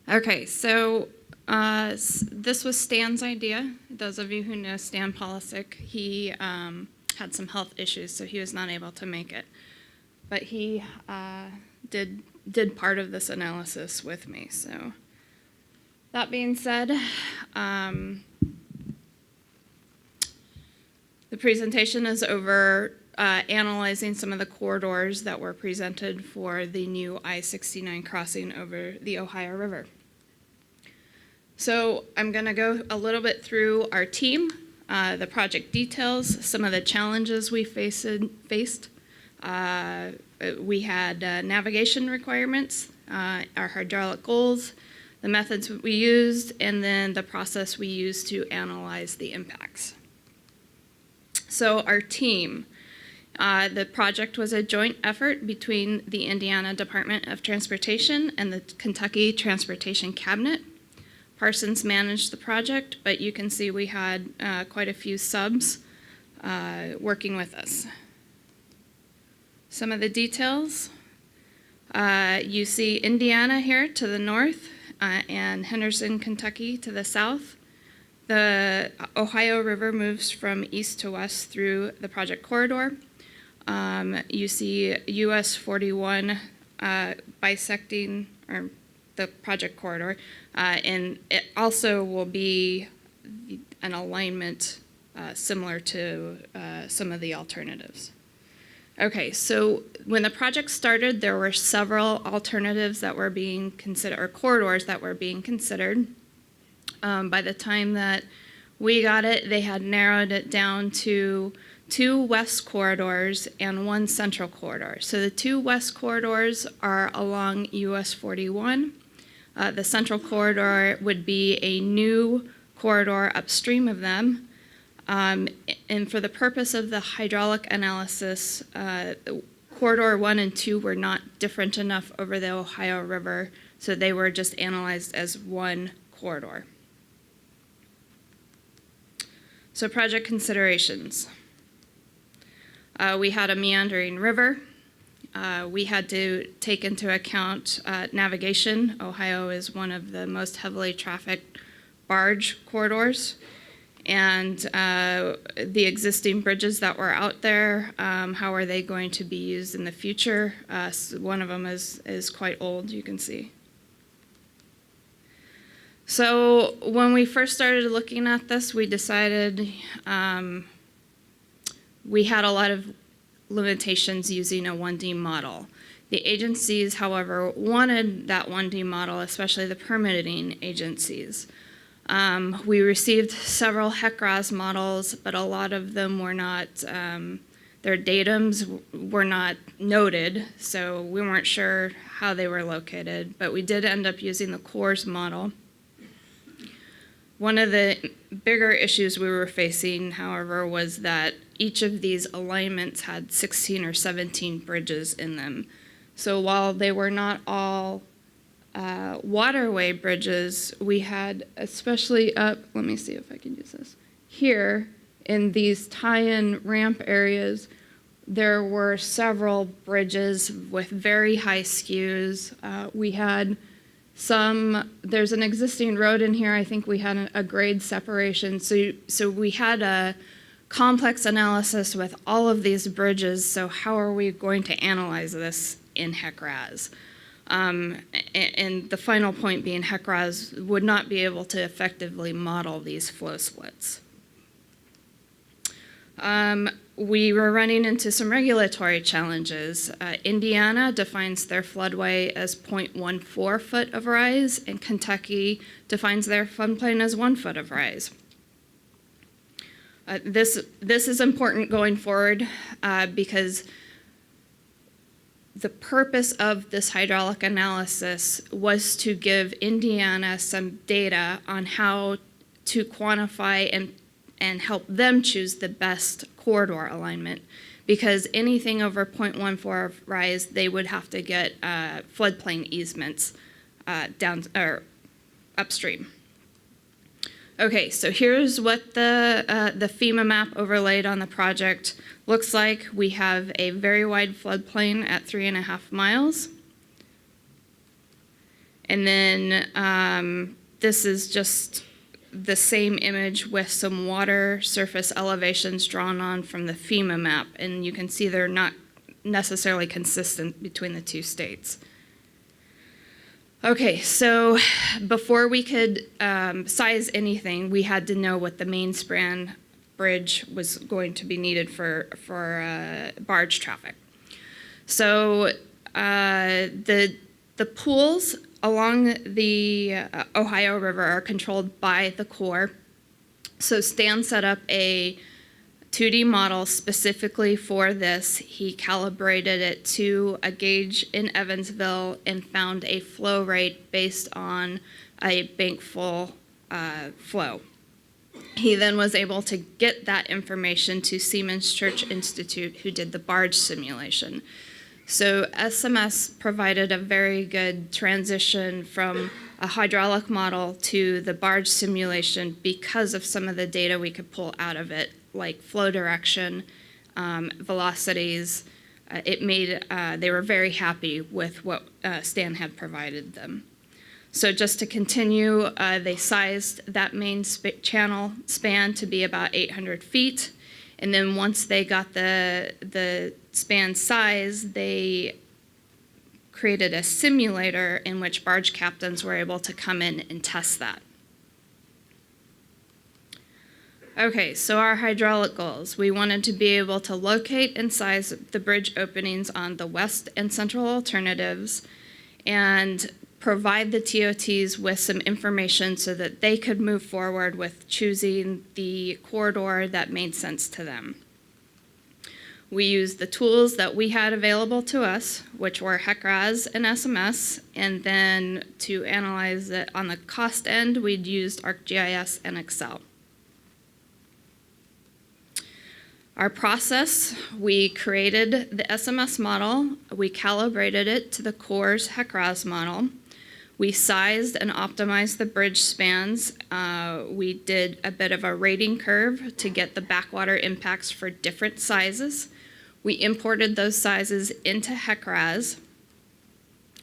Okay, so this was Stan's idea. Those of you who know Stan Polasik, he had some health issues, so he was not able to make it. But he did part of this analysis with me. So that being said, the presentation is over analyzing some of the corridors that were presented for the new I-69 crossing over the Ohio River. So I'm going to go a little bit through our team, the project details, some of the challenges we faced. We had navigation requirements, our hydraulic goals, the methods we used, and then the process we used to analyze the impacts. So our team, the project was a joint effort between the Indiana Department of Transportation and the Kentucky Transportation Cabinet. Parsons managed the project, but you can see we had quite a few subs working with us. Some of the details, you see Indiana here to the north and Henderson, Kentucky to the south. The Ohio River moves from east to west through the project corridor. You see US 41 bisecting or the project corridor, and it also will be an alignment similar to some of the alternatives. Okay, so when the project started, there were several alternatives that were being considered, or corridors that were being considered. By the time that we got it, they had narrowed it down to 2 west corridors and 1 central corridor. So the 2 west corridors are along US 41. The central corridor would be a new corridor upstream of them. And for the purpose of the hydraulic analysis, corridor 1 and 2 were not different enough over the Ohio River, so they were just analyzed as 1 corridor. So project considerations. We had a meandering river. We had to take into account navigation. Ohio is one of the most heavily trafficked barge corridors. And the existing bridges that were out there, how are they going to be used in the future? One of them is quite old, you can see. So when we first started looking at this, we decided we had a lot of limitations using a 1D model. The agencies, however, wanted that 1D model, especially the permitting agencies. We received several HEC-RAS models, but a lot of them were not, their datums were not noted, so we weren't sure how they were located, but we did end up using the CORS model. One of the bigger issues we were facing, however, was that each of these alignments had 16 or 17 bridges in them. So while they were not all waterway bridges, we had, especially up, let me see if I can use this, here in these tie-in ramp areas, there were several bridges with very high skews. We had there's an existing road in here. I think we had a grade separation. So we had a complex analysis with all of these bridges. So how are we going to analyze this in HEC-RAS? And the final point being HEC-RAS would not be able to effectively model these flow splits. We were running into some regulatory challenges. Indiana defines their floodway as 0.14 foot of rise, and Kentucky defines their floodplain as 1 foot of rise. This is important going forward because the purpose of this hydraulic analysis was to give Indiana some data on how to quantify and help them choose the best corridor alignment, because anything over 0.14 rise, they would have to get floodplain easements down or upstream. Okay, so here's what the FEMA map overlaid on the project looks like. We have a very wide floodplain at 3.5 miles. And then this is just the same image with some water surface elevations drawn on from the FEMA map. And you can see they're not necessarily consistent between the two states. Okay, so before we could size anything, we had to know what the main span bridge was going to be needed for barge traffic. So the pools along the Ohio River are controlled by the Corps. So Stan set up a 2D model specifically for this. He calibrated it to a gauge in Evansville and found a flow rate based on a bank full flow. He then was able to get that information to Siemens Church Institute, who did the barge simulation. So SMS provided a very good transition from a hydraulic model to the barge simulation because of some of the data we could pull out of it, like flow direction, velocities. They were very happy with what Stan had provided them. So just to continue, they sized that main channel span to be about 800 feet. And then once they got the span size, they created a simulator in which barge captains were able to come in and test that. Okay, so our hydraulic goals. We wanted to be able to locate and size the bridge openings on the west and central alternatives and provide the TOTs with some information so that they could move forward with choosing the corridor that made sense to them. We used the tools that we had available to us, which were HEC-RAS and SMS, and then to analyze it on the cost end, we'd used ArcGIS and Excel. Our process, we created the SMS model, we calibrated it to the Corps' HEC-RAS model, we sized and optimized the bridge spans. We did a bit of a rating curve to get the backwater impacts for different sizes. We imported those sizes into HEC-RAS.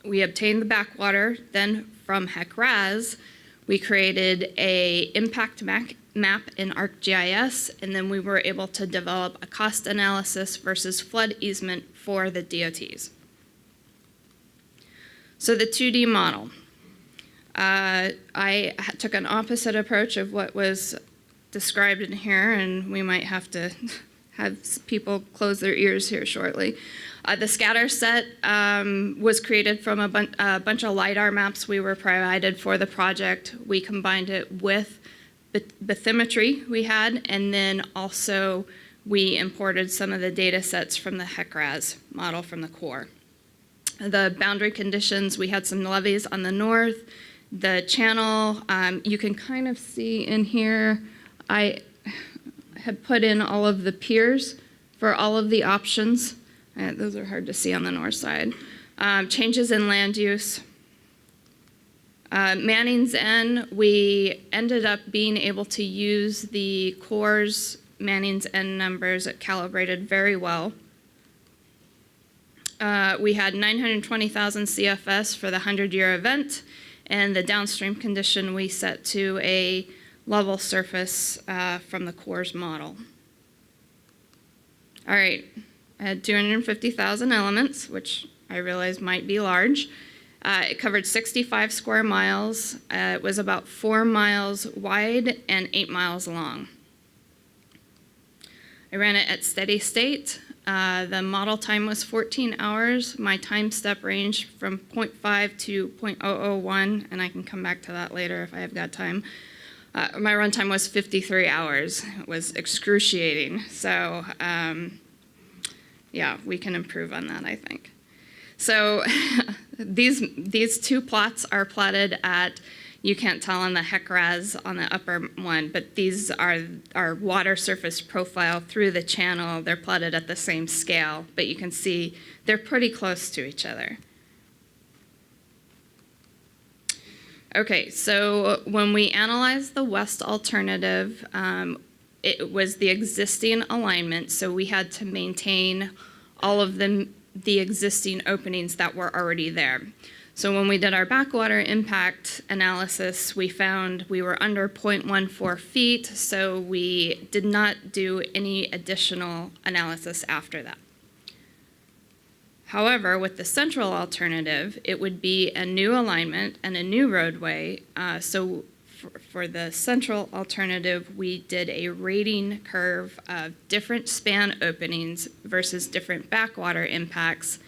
We obtained the backwater, then from HEC-RAS, we created a impact map in ArcGIS, and then we were able to develop a cost analysis versus flood easement for the DOTs. So the 2D model. I took an opposite approach of what was described in here, and we might have to have people close their ears here shortly. The scatter set was created from a bunch of LiDAR maps we were provided for the project. We combined it with bathymetry we had, and then also we imported some of the data sets from the HEC-RAS model from the Corps. The boundary conditions, we had some levees on the north. The channel, you can kind of see in here, I had put in all of the piers for all of the options. Those are hard to see on the north side. Changes in land use. Manning's End, we ended up being able to use the Corps' Manning's End numbers. It calibrated very well. We had 920,000 CFS for the 100-year event, and the downstream condition we set to a level surface from the Corps' model. All right, I had 250,000 elements, which I realized might be large. It covered 65 square miles. It was about 4 miles wide and 8 miles long. I ran it at steady state. The model time was 14 hours. My time step ranged from 0.5 to 0.001, and I can come back to that later if I have got time. My run time was 53 hours. It was excruciating. So, yeah, we can improve on that, I think. So these two plots are plotted at, you can't tell on the HEC-RAS on the upper one, but these are our water surface profile through the channel. They're plotted at the same scale, but you can see they're pretty close to each other. Okay, so when we analyzed the west alternative, it was the existing alignment, so we had to maintain all of the existing openings that were already there. So when we did our backwater impact analysis, we found we were under 0.14 feet, so we did not do any additional analysis after that. However, with the central alternative, it would be a new alignment and a new roadway. So for the central alternative, we did a rating curve of different span openings versus different backwater impacts.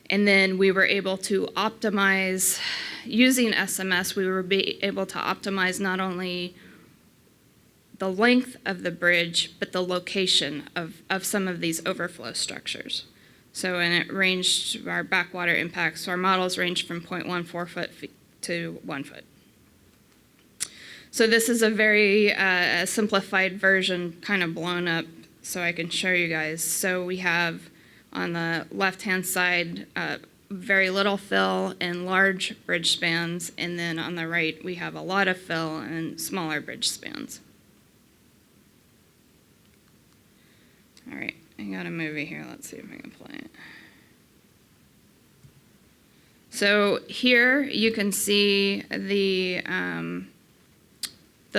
And then we were able to optimize, using SMS, we were able to optimize not only the length of the bridge, but the location of some of these overflow structures. So, and it ranged, our backwater impacts, so our models ranged from 0.14 foot to 1 foot. So this is a very simplified version, kind of blown up, so I can show you guys. So we have on the left-hand side, very little fill and large bridge spans, and then on the right, we have a lot of fill and smaller bridge spans. All right, I got a movie here. Let's see if I can play it. So here you can see the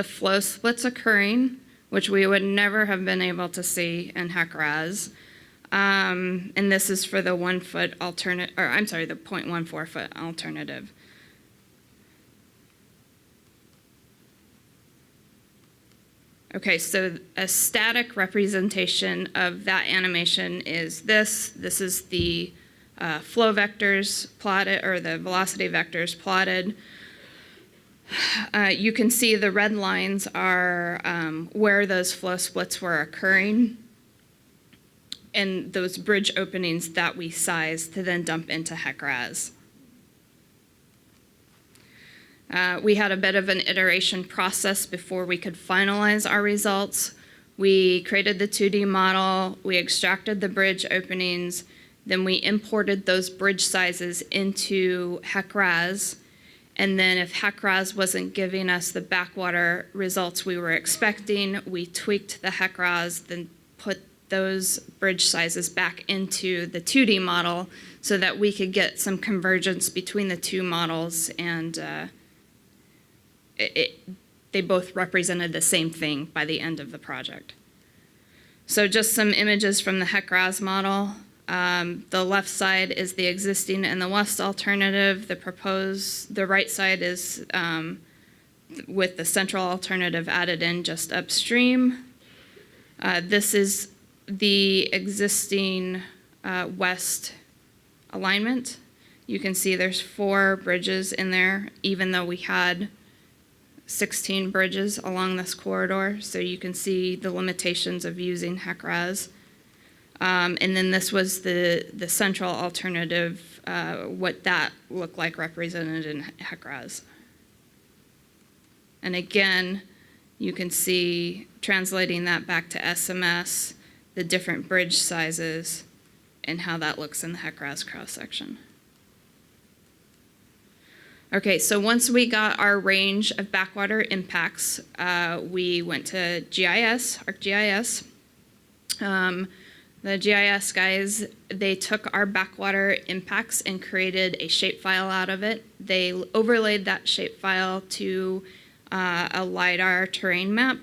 flow splits occurring, which we would never have been able to see in HEC-RAS. And this is for the 1 foot alternate, or I'm sorry, the 0.14 foot alternative. Okay, so a static representation of that animation is this. This is the flow vectors plotted, or the velocity vectors plotted. You can see the red lines are where those flow splits were occurring, and those bridge openings that we sized to then dump into HEC-RAS. We had a bit of an iteration process before we could finalize our results. We created the 2D model, we extracted the bridge openings, then we imported those bridge sizes into HEC-RAS, and then if HEC-RAS wasn't giving us the backwater results we were expecting, we tweaked the HEC-RAS, then put those bridge sizes back into the 2D model so that we could get some convergence between the two models, and they both represented the same thing by the end of the project. So just some images from the HEC-RAS model. The left side is the existing and the west alternative. The right side is with the central alternative added in just upstream. This is the existing west alignment. You can see there's 4 bridges in there, even though we had 16 bridges along this corridor, so you can see the limitations of using HEC-RAS. And then this was the central alternative, what that looked like represented in HEC-RAS. And again, you can see, translating that back to SMS, the different bridge sizes and how that looks in the HEC-RAS cross-section. Okay, so once we got our range of backwater impacts, we went to GIS, ArcGIS. The GIS guys, they took our backwater impacts and created a shapefile out of it. They overlaid that shapefile to a LiDAR terrain map,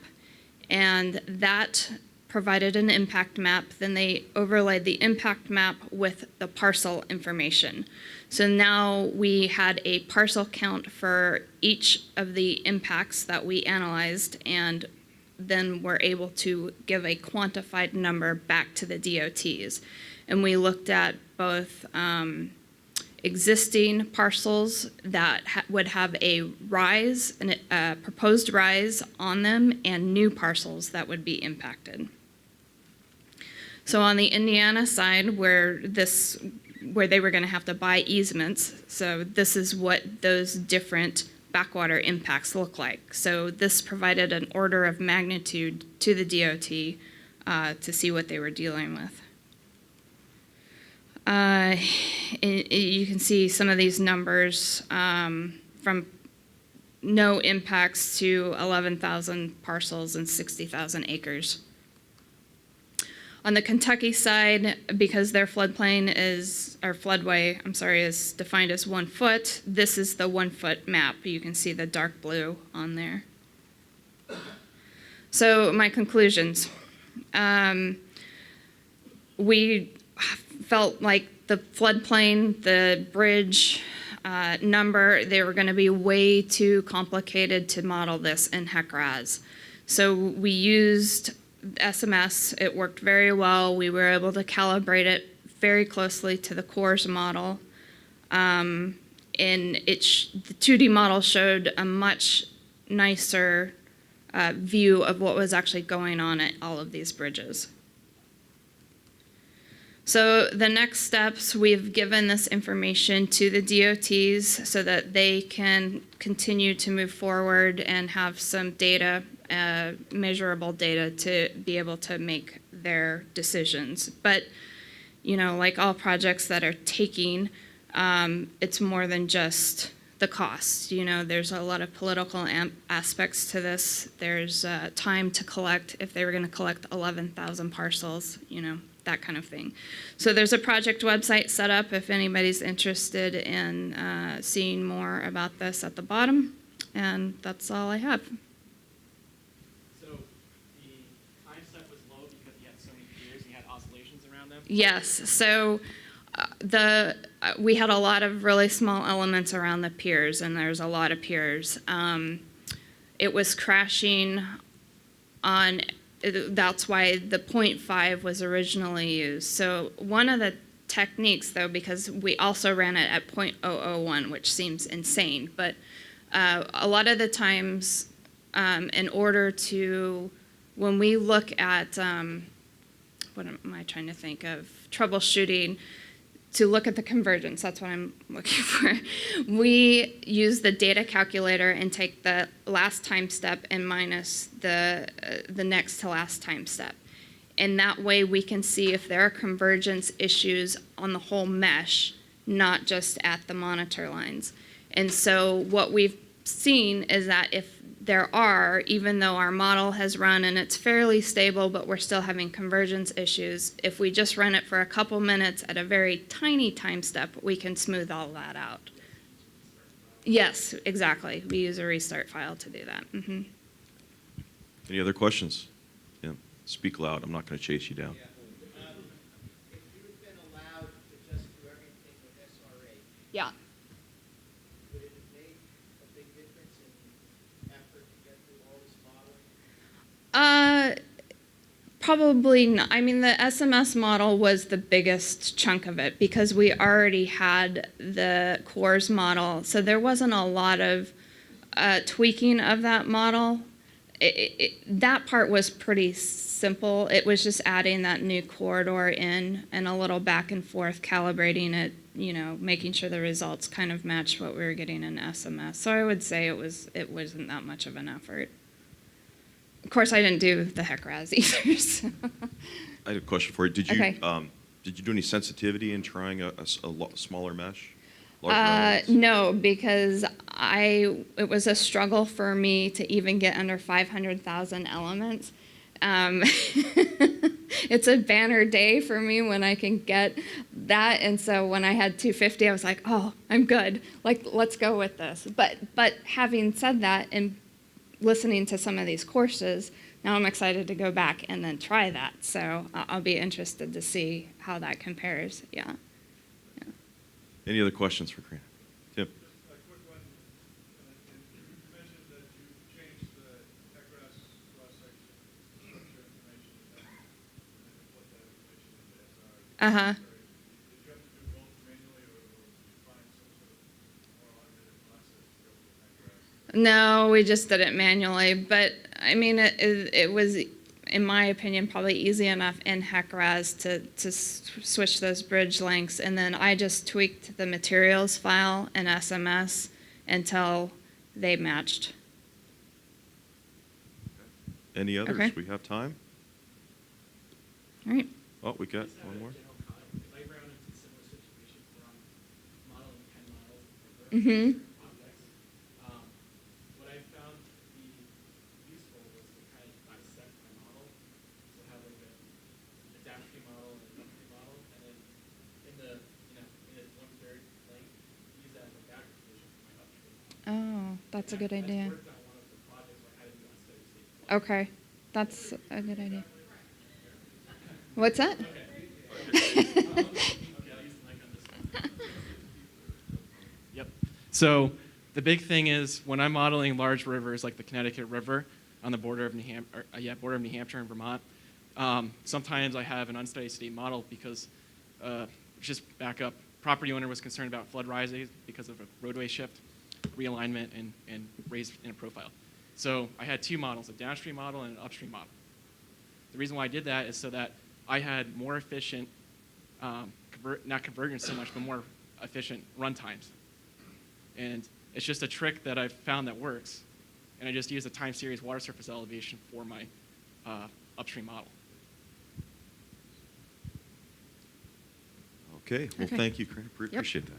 and that provided an impact map. Then they overlaid the impact map with the parcel information. So now we had a parcel count for each of the impacts that we analyzed, and then we're able to give a quantified number back to the DOTs. And we looked at both existing parcels that would have a rise, a proposed rise on them, and new parcels that would be impacted. So on the Indiana side, where they were going to have to buy easements, so this is what those different backwater impacts look like. So this provided an order of magnitude to the DOT to see what they were dealing with. You can see some of these numbers from no impacts to 11,000 parcels and 60,000 acres. On the Kentucky side, because their floodplain or floodway, is defined as 1 foot, this is the 1 foot map. You can see the dark blue on there. So my conclusions. We felt like the floodplain, the bridge number, they were going to be way too complicated to model this in HEC-RAS. So we used SMS. It worked very well. We were able to calibrate it very closely to the Corps model. And the 2D model showed a much nicer view of what was actually going on at all of these bridges. So the next steps, we've given this information to the DOTs so that they can continue to move forward and have some data, measurable data, to be able to make their decisions. But, you know, like all projects that are taking, it's more than just the cost. You know, there's a lot of political aspects to this. There's time to collect. If they were going to collect 11,000 parcels, you know, that kind of thing. So there's a project website set up if anybody's interested in seeing more about this at the bottom. And that's all I have. So the time step was low because you had so many piers and you had oscillations around them? Yes. So we had a lot of really small elements around the piers, and there's a lot of piers. It was crashing on. That's why the 0.5 was originally used. So one of the techniques, though, because we also ran it at 0.001, which seems insane, but a lot of the times, in order to, when we look at, what am I trying to think of, troubleshooting, to look at the convergence, that's what I'm looking for. We use the data calculator and take the last time step and minus the next to last time step. And that way we can see if there are convergence issues on the whole mesh, not just at the monitor lines. And so what we've seen is that if there are, even though our model has run and it's fairly stable, but we're still having convergence issues, if we just run it for a couple minutes at a very tiny time step, we can smooth all that out. Yes, exactly. We use a restart file to do that. Mm-hmm. Any other questions? Yeah. Speak loud. I'm not going to chase you down. Yeah. If you've been allowed to just do everything with SRA, Yeah. would it have made a big difference in effort to get through all this modeling? Probably not. I mean, the SMS model was the biggest chunk of it because we already had the Corps model, so there wasn't a lot of tweaking of that model. That part was pretty simple. It was just adding that new corridor in and a little back and forth calibrating it, you know, making sure the results kind of matched what we were getting in SMS. So I would say it wasn't that much of an effort. Of course, I didn't do the HEC-RAS either. So. I had a question for you. Did you Okay. Did you do any sensitivity in trying a smaller mesh? Larger No, because it was a struggle for me to even get under 500,000 elements. It's a banner day for me when I can get that, and so when I had 250, I was like, oh, I'm good. Like, let's go with this. But having said that, and listening to some of these courses, now I'm excited to go back and then try that. So I'll be interested to see how that compares. Yeah. Any other questions for Corinna? Tim? Just a quick one. You mentioned that you changed the HEC-RAS cross-section structure information and then put that information into SR. Uh-huh. Did you have to do both manually, or did you find some sort of more automated process to go with HEC-RAS? No, we just did it manually. But, I mean, it was, in my opinion, probably easy enough in HEC-RAS to switch those bridge lengths. And then I just tweaked the materials file in SMS until they matched. Any others? Okay. We have time? All right. Oh, we got one more. General comment. If I ran into a similar situation where I'm modeling 10 models per Mm-hmm. objects, what I found to be useful was to kind of dissect my model. So have like a That's a good That's idea. worked on one of the projects where I had to do unsteady state. Okay, that's a good idea. What's that? Okay, I'll use the mic on this one. Yep. So the big thing is when I'm modeling large rivers like the Connecticut River on the border of New Hampshire and Vermont, sometimes I have an unsteady state model because just back up. Property owner was concerned about flood rising because of a roadway shift, realignment, and raise in a profile. So I had two models, a downstream model and an upstream model. The reason why I did that is so that I had more efficient, not convergence so much, but more efficient run times. And it's just a trick that I've found that works. And I just use a time series water surface elevation for my upstream model. Okay, well, Okay. thank you, Corinna. Appreciate that.